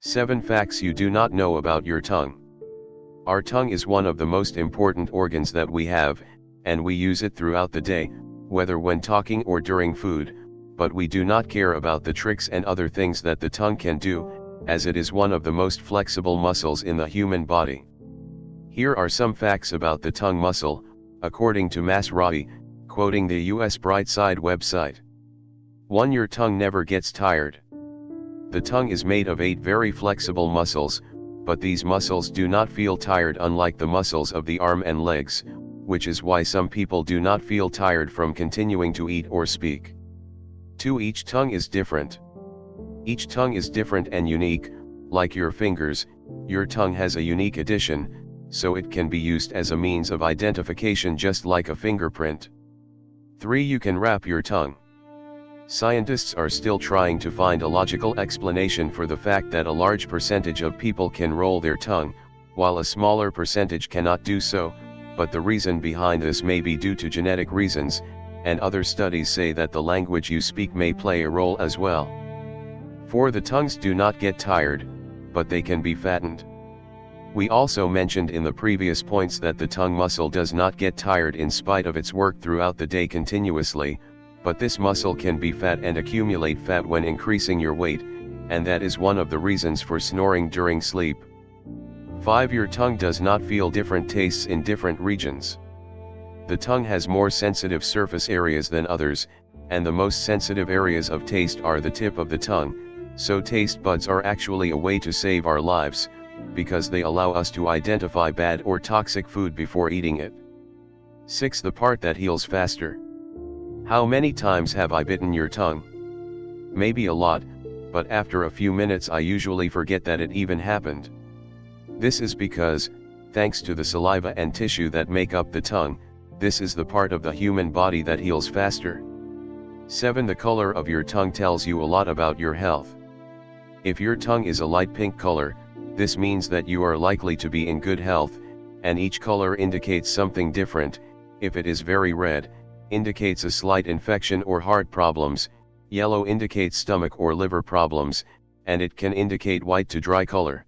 7 Facts you do not know about your tongue. Our tongue is one of the most important organs that we have, and we use it throughout the day, whether when talking or during food, but we do not care about the tricks and other things that the tongue can do, as it is one of the most flexible muscles in the human body. Here are some facts about the tongue muscle, according to Masrahi, quoting the US Brightside website. 1. Your tongue never gets tired. The tongue is made of 8 very flexible muscles, but these muscles do not feel tired, unlike the muscles of the arm and legs, which is why some people do not feel tired from continuing to eat or speak. 2. Each tongue is different. Each tongue is different and unique. Like your fingers, your tongue has a unique addition, so it can be used as a means of identification just like a fingerprint. 3. You can wrap your tongue. Scientists are still trying to find a logical explanation for the fact that a large percentage of people can roll their tongue, while a smaller percentage cannot do so, but the reason behind this may be due to genetic reasons, and other studies say that the language you speak may play a role as well. 4. The tongues do not get tired, but they can be fattened. We also mentioned in the previous points that the tongue muscle does not get tired in spite of its work throughout the day continuously, but this muscle can be fat and accumulate fat when increasing your weight, and that is one of the reasons for snoring during sleep. 5. Your tongue does not feel different tastes in different regions. The tongue has more sensitive surface areas than others, and the most sensitive areas of taste are the tip of the tongue, so taste buds are actually a way to save our lives, because they allow us to identify bad or toxic food before eating it. 6. The part that heals faster. How many times have I bitten your tongue? Maybe a lot, but after a few minutes I usually forget that it even happened. This is because, thanks to the saliva and tissue that make up the tongue, this is the part of the human body that heals faster. 7. The color of your tongue tells you a lot about your health. If your tongue is a light pink color, this means that you are likely to be in good health, and each color indicates something different. If it is very red, indicates a slight infection or heart problems, yellow indicates stomach or liver problems, and it can indicate white to dry color.